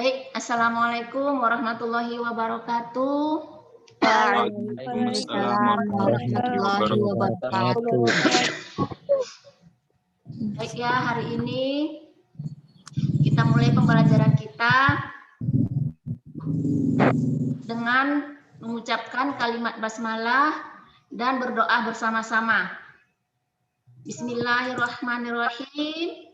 Baik, Assalamualaikum warahmatullahi wabarakatuh. Waalaikumsalam warahmatullahi wabarakatuh. Baik ya, hari ini kita mulai pembelajaran kita dengan mengucapkan kalimat basmalah dan berdoa bersama-sama. Bismillahirrahmanirrahim.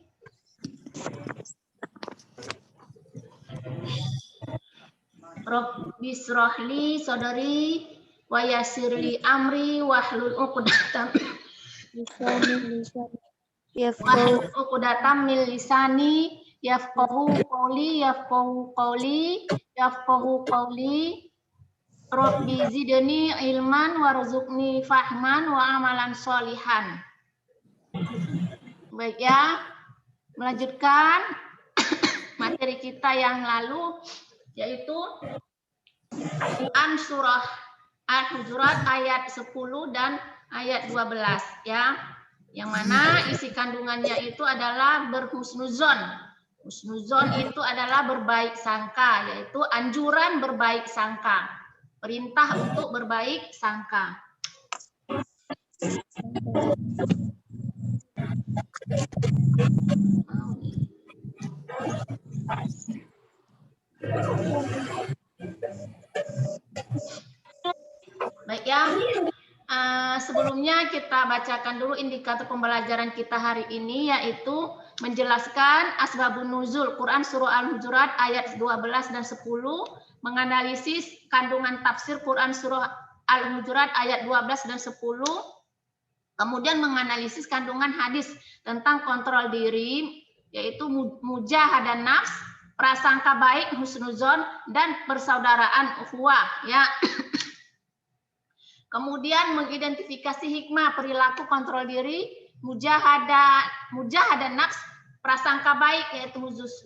Rabbi shrahli sadri wa yassirli amri wahlul 'uqdatam min lisani yafqahu qawli. Rabbi zidni ilman warzuqni fahman wa amalan sholihan. Baik ya, melanjutkan materi kita yang lalu, yaitu Quran surah Al-Hujurat ayat 10 dan ayat 12 ya. Yang mana isi kandungannya itu adalah berhusnuzon. Husnuzon itu adalah berbaik sangka, yaitu anjuran berbaik sangka. Perintah untuk berbaik sangka. Baik ya, sebelumnya kita bacakan dulu indikator pembelajaran kita hari ini, yaitu menjelaskan asbabun nuzul Quran surah Al-Hujurat ayat 12 dan 10, menganalisis kandungan tafsir Quran surah Al-Hujurat ayat 12 dan 10, kemudian menganalisis kandungan hadis tentang kontrol diri, yaitu mujahadah nafs, prasangka baik, husnuzon, dan persaudaraan ukhuwah ya. Kemudian mengidentifikasi hikmah perilaku kontrol diri, mujahadah nafs, prasangka baik yaitu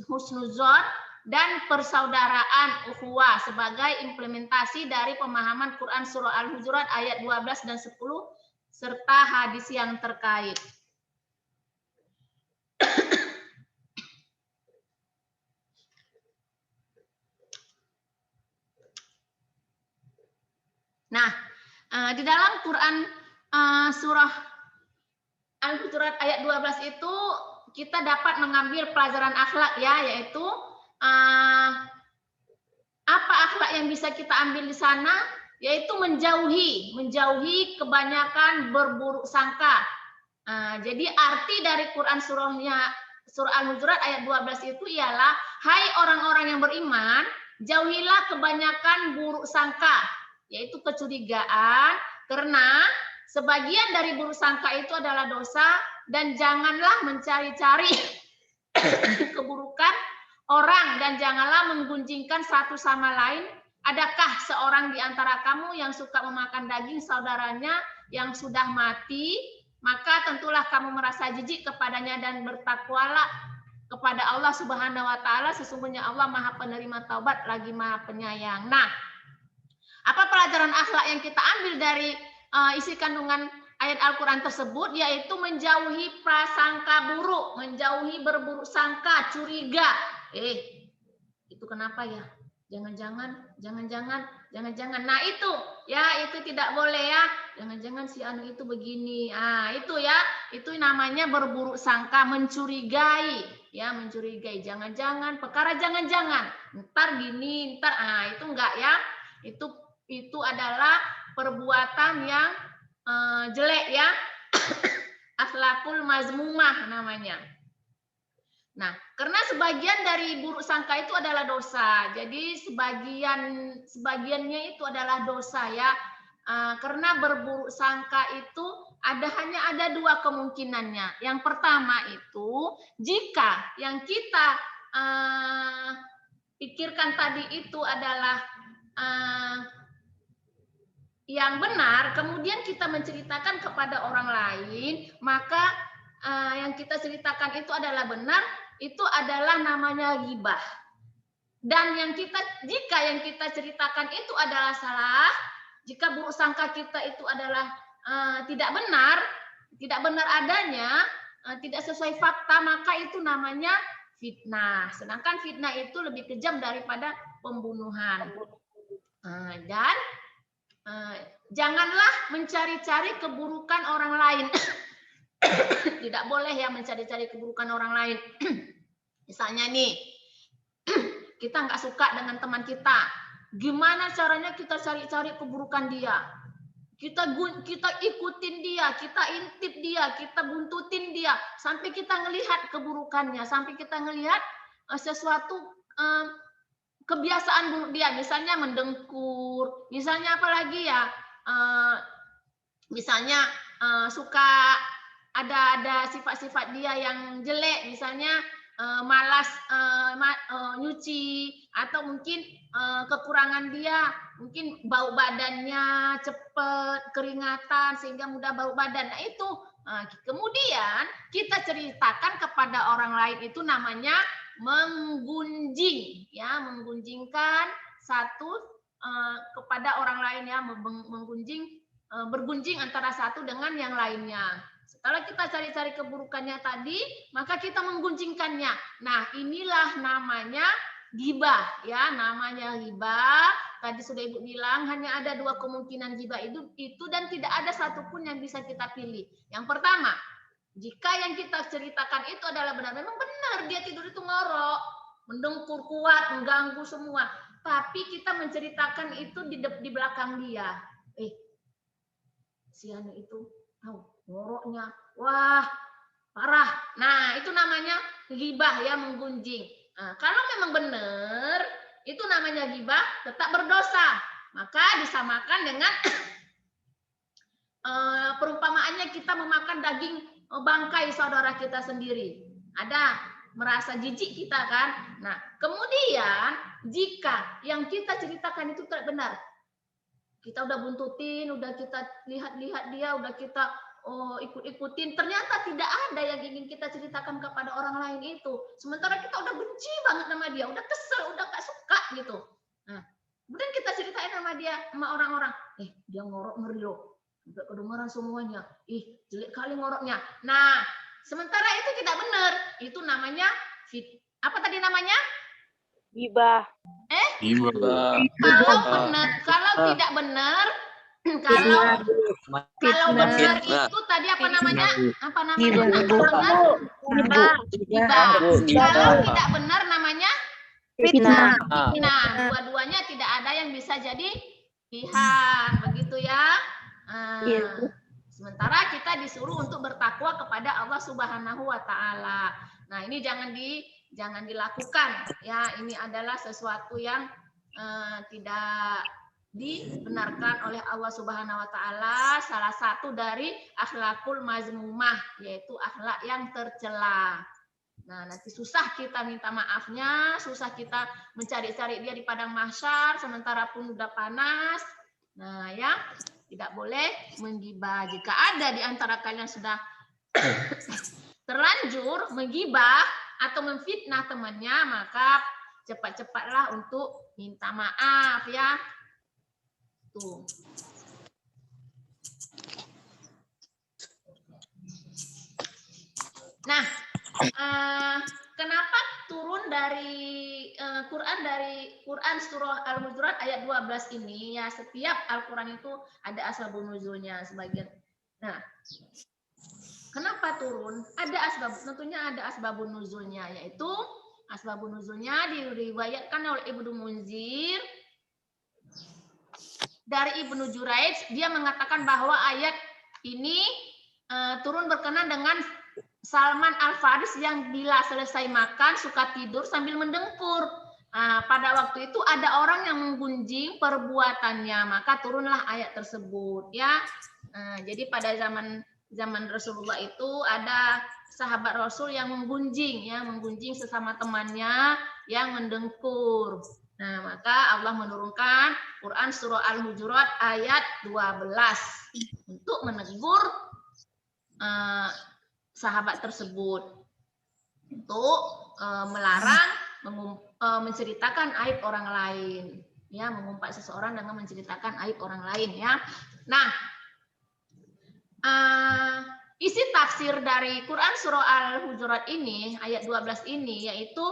husnuzon, dan persaudaraan ukhuwah sebagai implementasi dari pemahaman Quran surah Al-Hujurat ayat 12 dan 10 serta hadis yang terkait. Nah, di dalam Quran surah Al-Hujurat ayat 12 itu kita dapat mengambil pelajaran akhlak ya, yaitu apa akhlak yang bisa kita ambil di sana, yaitu menjauhi kebanyakan berburuk sangka. Jadi arti dari Quran surah Al-Hujurat ayat 12 itu ialah, hai orang-orang yang beriman, jauhilah kebanyakan buruk sangka, yaitu kecurigaan, karena sebagian dari buruk sangka itu adalah dosa, dan janganlah mencari-cari keburukan orang, dan janganlah menggunjingkan satu sama lain. Adakah seorang di antara kamu yang suka memakan daging saudaranya yang sudah mati? Maka tentulah kamu merasa jijik kepadanya dan bertakwalah kepada Allah Subhanahu wa taala, sesungguhnya Allah Maha Penerima Taubat lagi Maha Penyayang. Nah, apa pelajaran akhlak yang kita ambil dari isi kandungan ayat Al-Quran tersebut, yaitu menjauhi prasangka buruk, menjauhi berburuk sangka, curiga. Itu kenapa ya? Jangan-jangan. Nah itu ya, itu tidak boleh ya. Jangan-jangan si anu itu begini. Itu ya, itu namanya berburuk sangka, mencurigai. Ya, mencurigai. Jangan-jangan, perkara jangan-jangan. Ntar gini, ntar. Itu enggak ya. Itu adalah perbuatan yang jelek ya. Akhlakul mazmumah namanya. Nah, karena sebagian dari buruk sangka itu adalah dosa. Jadi sebagiannya itu adalah dosa ya. Karena berburuk sangka itu hanya ada dua kemungkinannya. Yang pertama itu, jika yang kita pikirkan tadi itu adalah yang benar, kemudian kita menceritakan kepada orang lain, maka yang kita ceritakan itu adalah benar, itu adalah namanya ghibah. Dan jika yang kita ceritakan itu adalah salah, jika buruk sangka kita itu adalah tidak benar adanya, tidak sesuai fakta, maka itu namanya fitnah. Sedangkan fitnah itu lebih kejam daripada pembunuhan. Dan janganlah mencari-cari keburukan orang lain. Tidak boleh ya mencari-cari keburukan orang lain. Misalnya nih, kita nggak suka dengan teman kita. Gimana caranya kita cari-cari keburukan dia? Kita ikutin dia, kita intip dia, kita buntutin dia, sampai kita ngelihat keburukannya, sampai kita ngelihat sesuatu kebiasaan buruk dia, misalnya mendengkur, misalnya apalagi ya, misalnya suka ada sifat-sifat dia yang jelek, misalnya malas nyuci, atau mungkin kekurangan dia, mungkin bau badannya cepat, keringatan sehingga mudah bau badan. Nah itu kemudian kita ceritakan kepada orang lain, itu namanya menggunjing, ya, menggunjingkan satu kepada orang lain, ya, menggunjing, bergunjing antara satu dengan yang lainnya. Kalau kita cari-cari keburukannya tadi, maka kita menggunjingkannya. Nah, inilah namanya ghibah, ya, namanya ghibah. Tadi sudah Ibu bilang, hanya ada dua kemungkinan ghibah itu dan tidak ada satupun yang bisa kita pilih. Yang pertama, jika yang kita ceritakan itu adalah benar, memang benar dia tidur itu ngorok, mendengkur kuat, mengganggu semua. Tapi kita menceritakan itu di belakang dia. Si anu itu, ngoroknya, wah parah. Nah itu namanya ghibah, ya, menggunjing. Nah, kalau memang benar itu namanya ghibah, tetap berdosa, maka disamakan dengan perumpamaannya kita memakan daging bangkai saudara kita sendiri. Ada merasa jijik kita kan. Nah kemudian jika yang kita ceritakan itu tidak benar, kita udah buntutin, udah kita lihat-lihat dia, udah kita ikut-ikutin, ternyata tidak ada yang ingin kita ceritakan kepada orang lain itu. Sementara kita udah benci banget sama dia, udah kesel, udah gak suka gitu. Nah, kemudian kita ceritain sama dia, sama orang-orang, dia ngorok ngeri loh, udah kedengaran semuanya, jelek kali ngoroknya. Nah, sementara itu tidak benar, itu namanya apa tadi namanya? Ghibah. Kalau benar, kalau tidak benar, kalau benar itu tadi apa namanya? Apa namanya? Kalau tidak benar namanya Fitnah. fitnah. Dua-duanya tidak ada yang bisa jadi pilihan, begitu ya. Sementara kita disuruh untuk bertakwa kepada Allah Subhanahu wa taala. Nah, ini jangan dilakukan, ya. Ini adalah sesuatu yang tidak dibenarkan oleh Allah Subhanahu wa taala, salah satu dari akhlakul mazmumah, yaitu akhlak yang tercela. Nah, nanti susah kita minta maafnya, susah kita mencari-cari dia di padang mahsyar, sementara pun udah panas. Nah, ya, tidak boleh menggibah. Jika ada di antara kalian sudah terlanjur menggibah atau memfitnah temannya, maka cepat-cepatlah untuk minta maaf, ya. Tuh. Nah, kenapa turun dari Quran surah Al-Hujurat ayat 12 ini, ya, setiap Al-Quran itu ada asbabun nuzulnya sebagian. Nah, kenapa turun? Tentunya ada asbabun nuzulnya, yaitu asbabun nuzulnya diriwayatkan oleh Ibnu Munzir dari Ibnu Juraij. Dia mengatakan bahwa ayat ini turun berkenaan dengan Salman Al-Faris yang bila selesai makan suka tidur sambil mendengkur. Pada waktu itu ada orang yang menggunjing perbuatannya, maka turunlah ayat tersebut, ya. Jadi pada zaman Rasulullah itu ada sahabat Rasul yang menggunjing sesama temannya yang mendengkur. Nah, maka Allah menurunkan Quran surah Al-Hujurat ayat 12 untuk menegur sahabat tersebut, untuk melarang menceritakan aib orang lain, ya, mengumpat seseorang dengan menceritakan aib orang lain, ya. Nah, isi tafsir dari Quran surah Al-Hujurat ini, ayat 12 ini, yaitu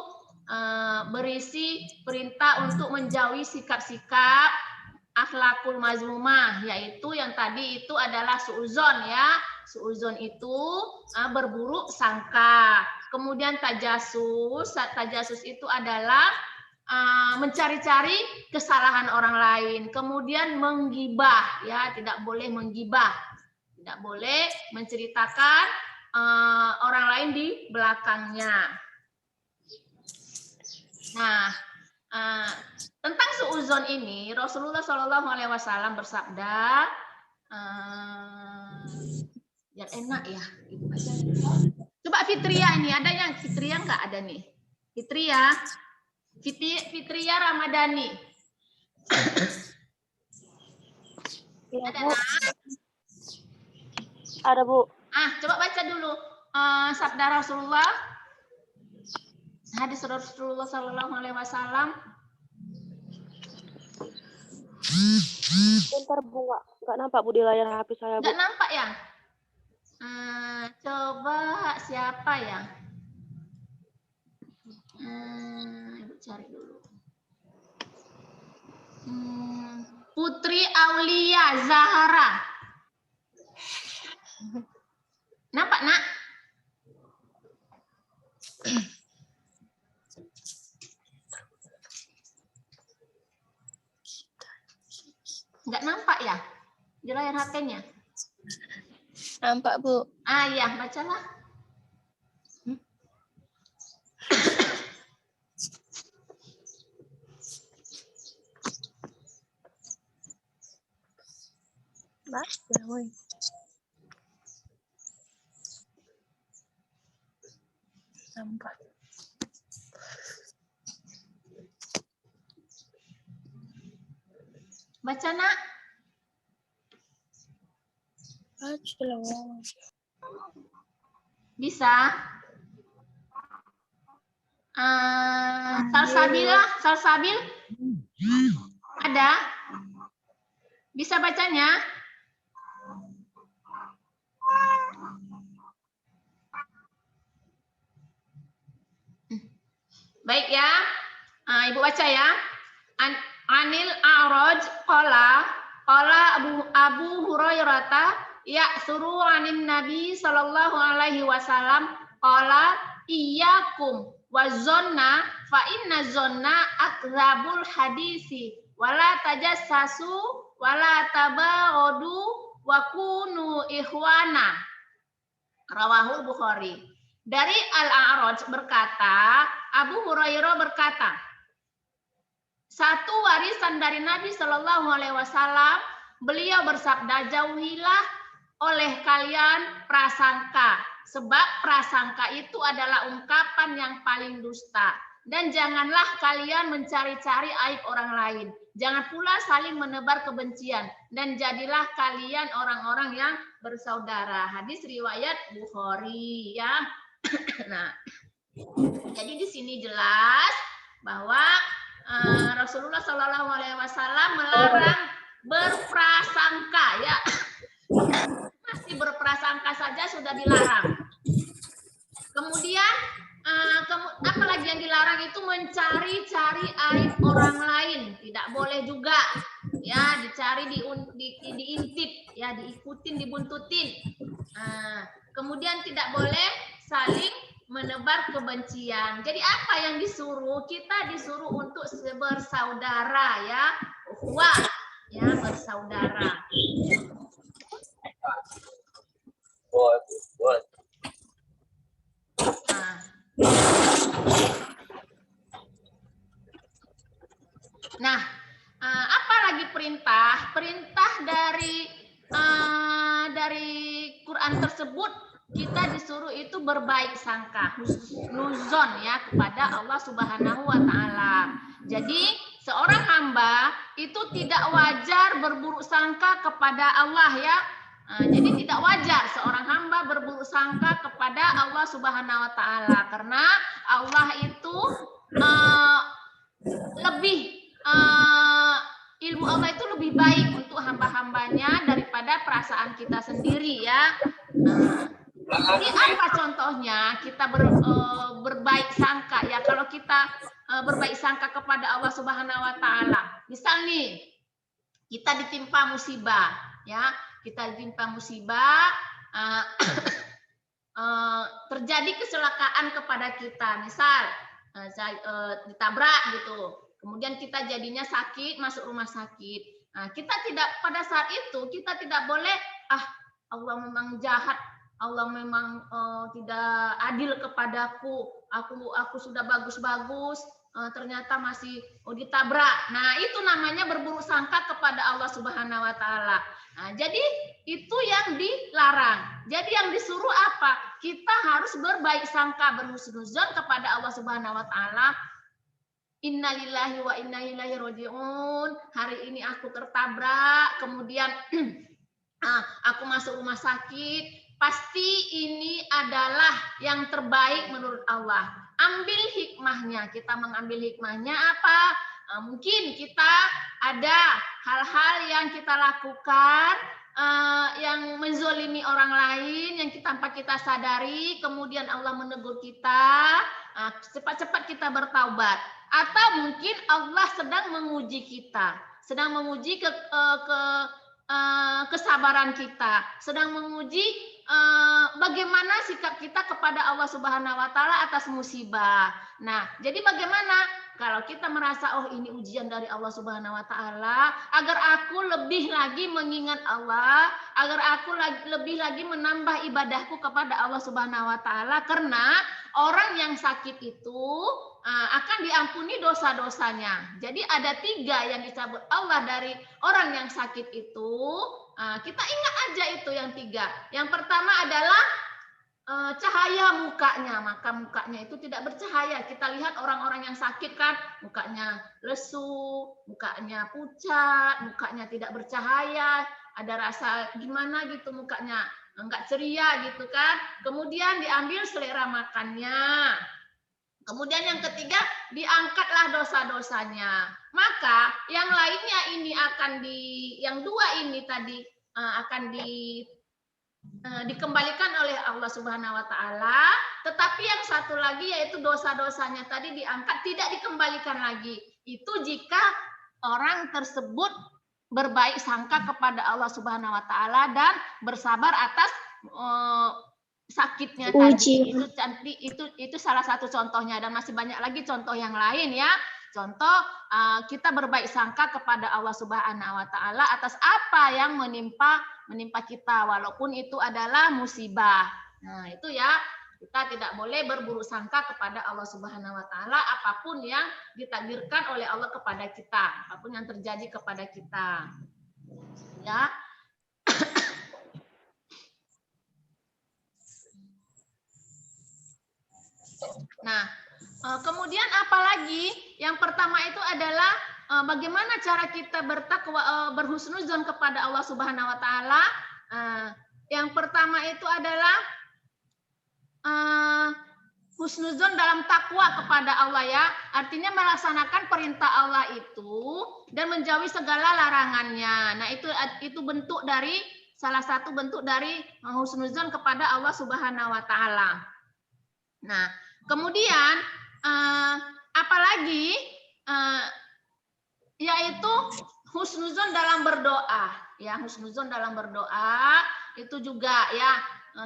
berisi perintah untuk menjauhi sikap-sikap akhlakul mazmumah, yaitu yang tadi itu adalah suuzon ya. Suuzon itu berburuk sangka. Kemudian tajasus itu adalah mencari-cari kesalahan orang lain. Kemudian menggibah ya, tidak boleh menggibah. Tidak boleh menceritakan orang lain di belakangnya. Nah, tentang suuzon ini Rasulullah SAW bersabda, biar enak ya. Coba Fitria ini, ada yang Fitria nggak ada nih? Fitria Ramadhani. Ya, Ada Bu. nak? Ada, Bu. Coba baca dulu sabda Rasulullah. Hadis Rasulullah SAW. Bentar, Bu. Nggak nampak, Bu, di layar HP saya, Bu. Nggak nampak ya? Coba siapa ya? Ibu cari dulu. Putri Aulia Zahara. Nampak, nak? Nggak nampak ya? Di layar HP-nya? Nampak, Bu. Iya, bacalah. Nampak. Baca, nak. Bisa. Salsabil. Ada. Bisa bacanya? Baik ya. Ibu baca ya. Anil A'raj qala Abu Hurairah ya'suru 'anin Nabi sallallahu alaihi wasallam qala iyyakum wazonna fa inna zonna akdzabul hadisi wala tajassasu wala tabaghadu wa kunu ikhwana. Rawahul Bukhari. Dari Al-A'raj berkata, Abu Hurairah berkata, satu warisan dari Nabi Shallallahu Alaihi Wasallam, beliau bersabda, jauhilah oleh kalian prasangka, sebab prasangka itu adalah ungkapan yang paling dusta. Dan janganlah kalian mencari-cari aib orang lain. Jangan pula saling menebar kebencian. Dan jadilah kalian orang-orang yang bersaudara. Hadis riwayat Bukhari ya. Nah, jadi di sini jelas bahwa Rasulullah Shallallahu Alaihi Wasallam melarang berprasangka ya. Masih berprasangka saja sudah dilarang. Kemudian apalagi yang dilarang itu mencari-cari aib orang lain, tidak boleh juga ya, dicari diintip ya, diikutin, dibuntutin. Kemudian tidak boleh saling menebar kebencian. Jadi apa yang disuruh? Kita disuruh untuk bersaudara ya, ukhuwah ya, bersaudara. Nah, apa lagi perintah? Perintah dari Quran tersebut, kita disuruh itu berbaik sangka, husnuzon ya, kepada Allah Subhanahu wa Ta'ala. Jadi seorang hamba itu tidak wajar berburuk sangka kepada Allah ya. Jadi tidak wajar seorang hamba berburuk sangka kepada Allah Subhanahu wa Ta'ala, karena Allah itu ilmu Allah itu lebih baik untuk hamba-hambanya daripada perasaan kita sendiri ya. Jadi apa contohnya kita berbaik sangka ya? Kalau kita berbaik sangka kepada Allah Subhanahu Wa Taala, misal nih kita ditimpa musibah, ya kita ditimpa musibah, terjadi kecelakaan kepada kita, misal ditabrak gitu, kemudian kita jadinya sakit, masuk rumah sakit. Nah, kita tidak pada saat itu kita tidak boleh Allah memang jahat, Allah memang tidak adil kepadaku. Aku sudah bagus-bagus, ternyata masih ditabrak. Nah, itu namanya berburuk sangka kepada Allah Subhanahu Wa Taala. Nah, jadi itu yang dilarang. Jadi yang disuruh apa? Kita harus berbaik sangka, berhusnuzon kepada Allah Subhanahu Wa Taala. Innalillahi wa inna ilaihi rajiun. Hari ini aku tertabrak, kemudian aku masuk rumah sakit. Pasti ini adalah yang terbaik menurut Allah. Ambil hikmahnya. Kita mengambil hikmahnya apa? Mungkin kita ada hal-hal yang kita lakukan yang menzolimi orang lain, yang tanpa kita sadari, kemudian Allah menegur kita. Cepat-cepat kita bertaubat. Atau mungkin Allah sedang menguji kita, sedang menguji kesabaran kita, sedang menguji bagaimana sikap kita kepada Allah Subhanahu Wa Taala atas musibah. Nah, jadi bagaimana kalau kita merasa ini ujian dari Allah Subhanahu Wa Taala, agar aku lebih lagi mengingat Allah, agar aku lebih lagi menambah ibadahku kepada Allah Subhanahu Wa Taala, karena orang yang sakit itu akan diampuni dosa-dosanya. Jadi ada 3 yang dicabut Allah dari orang yang sakit itu. Kita ingat aja itu yang 3. Yang pertama adalah cahaya mukanya, maka mukanya itu tidak bercahaya. Kita lihat orang-orang yang sakit kan, mukanya lesu, mukanya pucat, mukanya tidak bercahaya, ada rasa gimana gitu mukanya, enggak ceria gitu kan. Kemudian diambil selera makannya. Kemudian yang ketiga, diangkatlah dosa-dosanya. Maka yang lainnya ini yang 2 ini tadi akan dikembalikan oleh Allah Subhanahu Wa Taala, tetapi yang satu lagi yaitu dosa-dosanya tadi diangkat, tidak dikembalikan lagi. Itu jika orang tersebut berbaik sangka kepada Allah Subhanahu Wa Taala dan bersabar atas sakitnya tadi. Itu salah satu contohnya, dan masih banyak lagi contoh yang lain ya. Contoh kita berbaik sangka kepada Allah Subhanahu Wa Taala atas apa yang menimpa kita, walaupun itu adalah musibah. Nah, itu ya, kita tidak boleh berburuk sangka kepada Allah Subhanahu Wa Taala apapun yang ditakdirkan oleh Allah kepada kita, apapun yang terjadi kepada kita. Ya. Nah, kemudian apalagi yang pertama itu adalah bagaimana cara kita bertakwa, berhusnuzon kepada Allah Subhanahu Wa Taala. Yang pertama itu adalah husnuzon dalam takwa kepada Allah ya, artinya melaksanakan perintah Allah itu dan menjauhi segala larangannya. Nah, itu bentuk dari salah satu bentuk dari husnuzon kepada Allah Subhanahu Wa Taala. Nah, kemudian apalagi yaitu husnuzon dalam berdoa, ya, husnuzon dalam berdoa itu juga ya,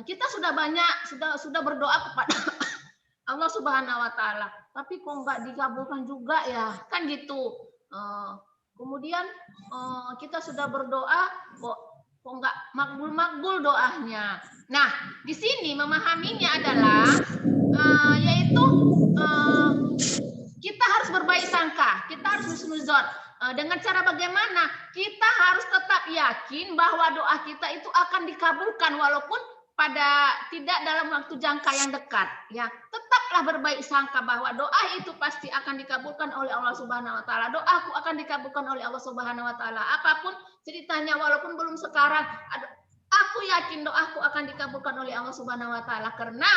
kita sudah berdoa kepada Allah Subhanahu Wa Taala, tapi kok nggak dikabulkan juga ya, kan gitu. Kemudian kita sudah berdoa kok nggak makbul doanya. Nah, di sini memahaminya adalah yaitu kita harus berbaik sangka, kita harus husnuzon. Dengan cara bagaimana? Kita harus tetap yakin bahwa doa kita itu akan dikabulkan walaupun tidak dalam waktu jangka yang dekat. Ya, tetaplah berbaik sangka bahwa doa itu pasti akan dikabulkan oleh Allah Subhanahu Wa Taala. Doaku akan dikabulkan oleh Allah Subhanahu Wa Taala. Apapun ceritanya, walaupun belum sekarang, aku yakin doaku akan dikabulkan oleh Allah Subhanahu Wa Taala, karena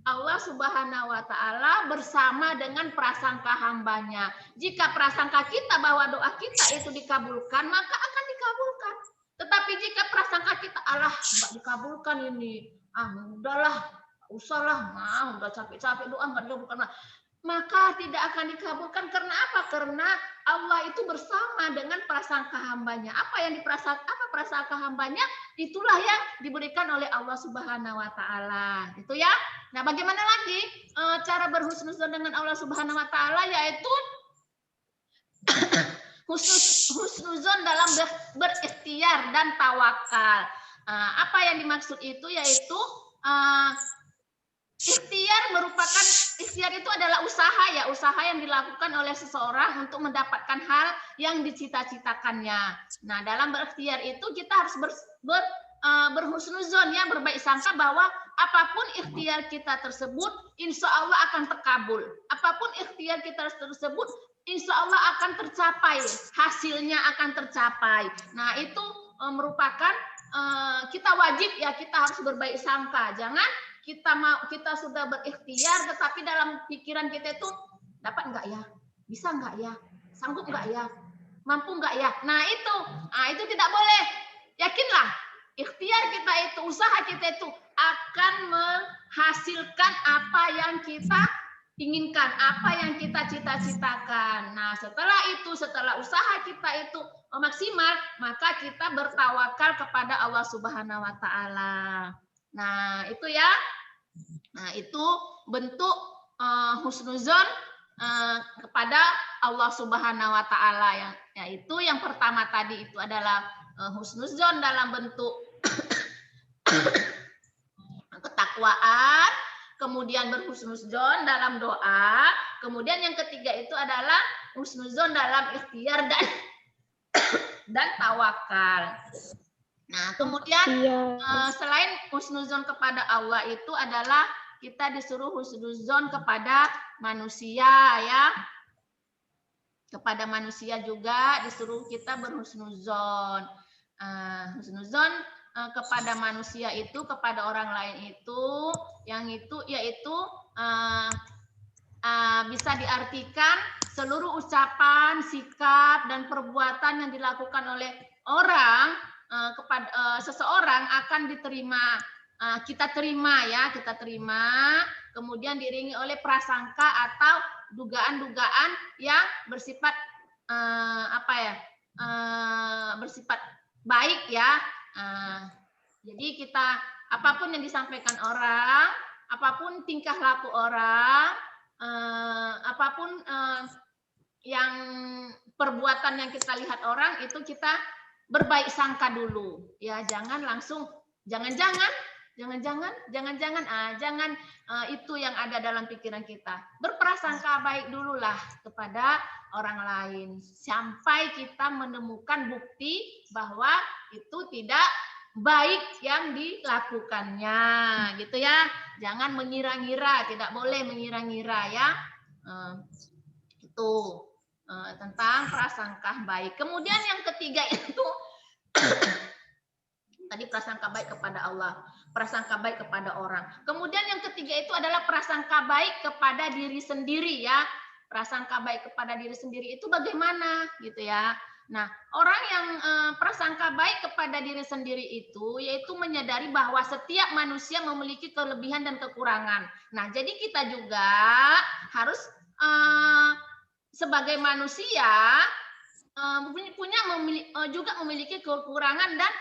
Allah Subhanahu Wa Taala bersama dengan prasangka hambanya. Jika prasangka kita bahwa doa kita itu dikabulkan, maka akan dikabulkan. Tetapi Tetapi jika prasangka kita, alah nggak dikabulkan ini, udahlah, usahlah, udah capek-capek doa nggak dikabulkan, maka tidak akan dikabulkan. Karena apa? Karena Allah itu bersama dengan prasangka hambanya. Apa prasangka hambanya? Itulah yang diberikan oleh Allah Subhanahu Wa Taala. Itu ya. Nah, bagaimana lagi cara berhusnuzon dengan Allah Subhanahu Wa Taala, yaitu husnuzon dalam berikhtiar dan tawakal. Apa yang dimaksud itu? Yaitu ikhtiar itu adalah usaha yang dilakukan oleh seseorang untuk mendapatkan hal yang dicita-citakannya. Nah, dalam berikhtiar itu kita harus berhusnuzon, ya, berbaik sangka bahwa apapun ikhtiar kita tersebut, insya Allah akan terkabul. Apapun ikhtiar kita tersebut, insya Allah akan tercapai, hasilnya akan tercapai. Nah, itu merupakan kita wajib, ya, kita harus berbaik sangka. Jangan kita sudah berikhtiar, tetapi dalam pikiran kita itu dapat nggak ya, bisa nggak ya, sanggup nggak ya, mampu nggak ya. Nah itu tidak boleh. Yakinlah, ikhtiar kita itu, usaha kita itu akan menghasilkan apa yang kita inginkan, apa yang kita cita-citakan. Nah, setelah usaha kita itu maksimal, maka kita bertawakal kepada Allah Subhanahu Wa Taala. Nah, itu ya. Nah, itu bentuk husnuzon kepada Allah Subhanahu Wa Taala, yaitu yang pertama tadi itu adalah husnuzon dalam bentuk ketakwaan, kemudian berhusnuzon dalam doa, kemudian yang ketiga itu adalah husnuzon dalam ikhtiar dan tawakal. Nah, kemudian selain husnuzon kepada Allah itu adalah kita disuruh husnuzon kepada manusia, ya. Kepada manusia juga disuruh kita berhusnuzon. Husnuzon kepada manusia itu, kepada orang lain itu, yaitu bisa diartikan seluruh ucapan, sikap, dan perbuatan yang dilakukan oleh orang kepada seseorang akan diterima, kita terima, kemudian diiringi oleh prasangka atau dugaan-dugaan yang bersifat bersifat baik, ya. Jadi kita, apapun yang disampaikan orang, apapun tingkah laku orang, apapun yang perbuatan yang kita lihat orang, itu kita berbaik sangka dulu, ya. Jangan langsung jangan itu yang ada dalam pikiran kita. Berprasangka baik dululah kepada orang lain sampai kita menemukan bukti bahwa itu tidak baik yang dilakukannya, gitu ya. Jangan mengira-ngira, tidak boleh mengira-ngira, ya. Itu tentang prasangka baik. Kemudian yang ketiga itu tadi prasangka baik kepada Allah, prasangka baik kepada orang. Kemudian yang ketiga itu adalah prasangka baik kepada diri sendiri, ya. Prasangka baik kepada diri sendiri itu bagaimana, gitu ya. Nah, orang yang prasangka baik kepada diri sendiri itu yaitu menyadari bahwa setiap manusia memiliki kelebihan dan kekurangan. Nah, jadi kita juga harus sebagai manusia juga memiliki kekurangan dan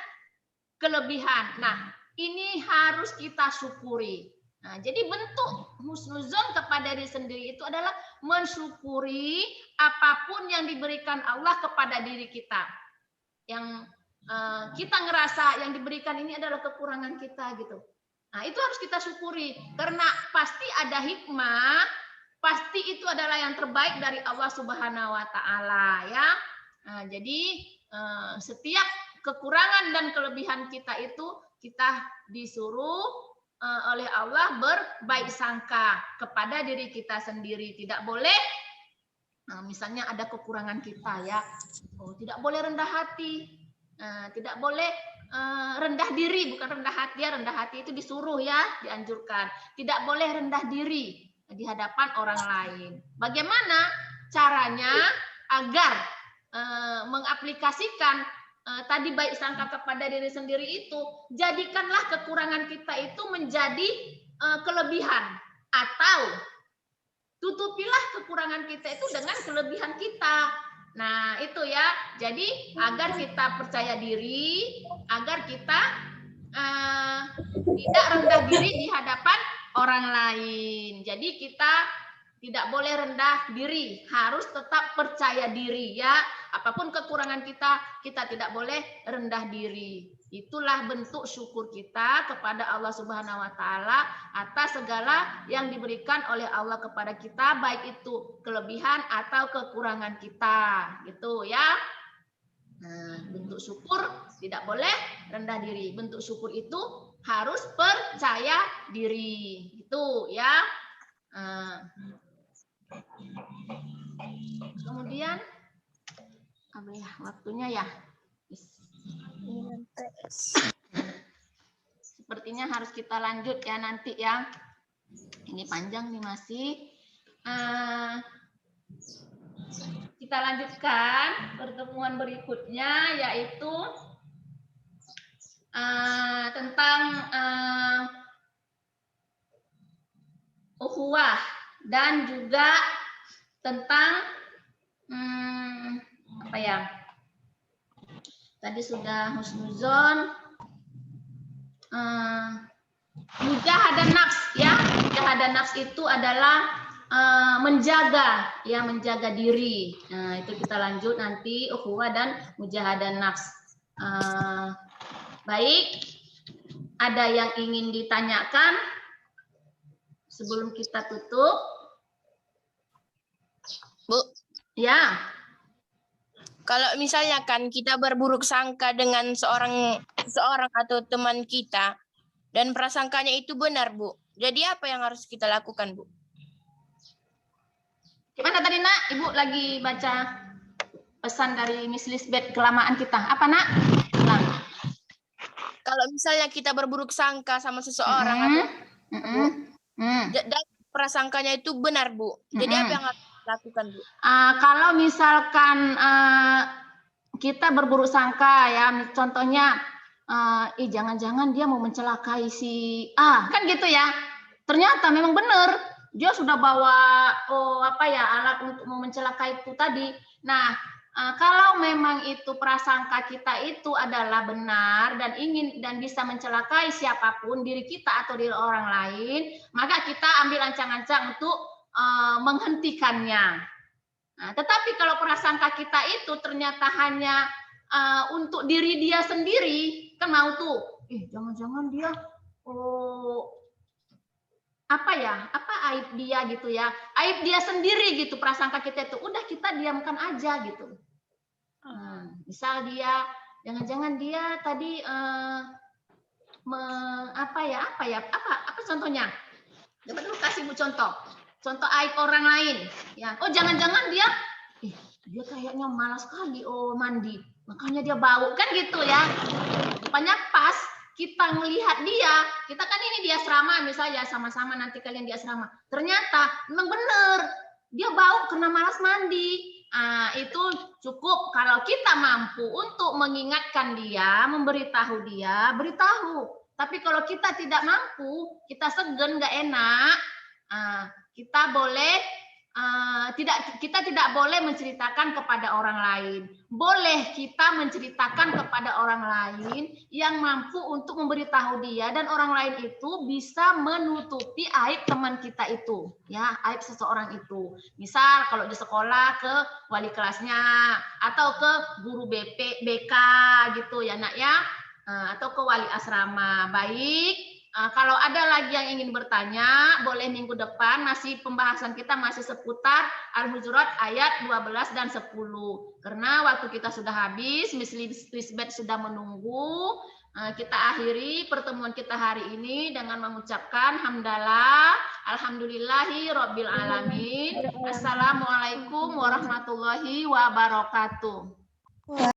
kelebihan. Nah, ini harus kita syukuri. Nah, jadi bentuk husnuzon kepada diri sendiri itu adalah mensyukuri apapun yang diberikan Allah kepada diri kita. Yang kita ngerasa yang diberikan ini adalah kekurangan kita, gitu. Nah, itu harus kita syukuri karena pasti ada hikmah, pasti itu adalah yang terbaik dari Allah Subhanahu Wa Taala, ya. Nah, jadi setiap kekurangan dan kelebihan kita itu kita disuruh oleh Allah berbaik sangka kepada diri kita sendiri. Tidak boleh misalnya ada kekurangan kita, ya, tidak boleh rendah hati, tidak boleh rendah diri, bukan rendah hati, ya. Rendah hati itu disuruh, ya, dianjurkan. Tidak boleh rendah diri di hadapan orang lain. Bagaimana caranya agar mengaplikasikan tadi baik sangka kepada diri sendiri itu, jadikanlah kekurangan kita itu menjadi kelebihan, atau tutupilah kekurangan kita itu dengan kelebihan kita. Nah, itu ya. Jadi agar kita percaya diri, agar kita tidak rendah diri di hadapan orang lain. Jadi kita tidak boleh rendah diri, harus tetap percaya diri ya. Apapun kekurangan kita, kita tidak boleh rendah diri. Itulah bentuk syukur kita kepada Allah Subhanahu wa taala atas segala yang diberikan oleh Allah kepada kita, baik itu kelebihan atau kekurangan kita. Gitu ya. Nah, bentuk syukur tidak boleh rendah diri. Bentuk syukur itu harus percaya diri. Gitu ya. Kemudian apa ya waktunya ya? Sepertinya harus kita lanjut ya nanti ya. Ini panjang nih masih. Kita lanjutkan pertemuan berikutnya yaitu tentang ukhuwah dan juga tentang apa ya? Tadi sudah husnuzon, mujahadah nafs ya. Mujahadah nafs itu adalah menjaga diri. Nah, itu kita lanjut nanti ukhuwah dan mujahadah nafs. Baik, ada yang ingin ditanyakan sebelum kita tutup? Bu, Ya. kalau misalnya kan kita berburuk sangka dengan seorang atau teman kita dan prasangkanya itu benar, Bu. Jadi apa yang harus kita lakukan, Bu? Gimana tadi, Nak? Ibu lagi baca pesan dari Miss Lisbeth, kelamaan kita. Apa, Nak? Ulang. Kalau misalnya kita berburuk sangka sama seseorang atau dan prasangkanya itu benar, Bu. Jadi apa yang harus kita lakukan, Bu? Kalau misalkan kita berburuk sangka ya, contohnya jangan-jangan dia mau mencelakai si A, kan gitu ya. Ternyata memang benar, dia sudah bawa alat untuk mau mencelakai itu tadi. Nah, kalau memang itu prasangka kita itu adalah benar dan ingin dan bisa mencelakai siapapun, diri kita atau diri orang lain, maka kita ambil ancang-ancang untuk menghentikannya. Nah, tetapi kalau prasangka kita itu ternyata hanya untuk diri dia sendiri, kan mau tuh, jangan-jangan dia apa aib dia gitu ya, aib dia sendiri gitu, prasangka kita itu udah kita diamkan aja gitu. Misal dia jangan-jangan dia tadi apa contohnya? Coba dulu kasih Bu contoh aib orang lain ya. Jangan-jangan dia kayaknya malas sekali mandi, makanya dia bau, kan gitu ya. Rupanya pas kita melihat dia, kita kan ini di asrama misalnya, sama-sama nanti kalian di asrama, ternyata memang benar dia bau karena malas mandi. Itu cukup kalau kita mampu untuk mengingatkan dia, memberitahu dia, beritahu. Tapi kalau kita tidak mampu, kita segan, nggak enak, kita tidak boleh menceritakan kepada orang lain. Boleh kita menceritakan kepada orang lain yang mampu untuk memberitahu dia, dan orang lain itu bisa menutupi aib teman kita itu, ya, aib seseorang itu. Misal kalau di sekolah ke wali kelasnya atau ke guru BK gitu ya, Nak ya, atau ke wali asrama. Baik. Kalau ada lagi yang ingin bertanya, boleh minggu depan, masih pembahasan kita masih seputar Al-Hujurat ayat 12 dan 10. Karena waktu kita sudah habis, Miss Lisbeth sudah menunggu. Kita akhiri pertemuan kita hari ini dengan mengucapkan hamdalah, alhamdulillahi rabbil alamin. Assalamualaikum warahmatullahi wabarakatuh.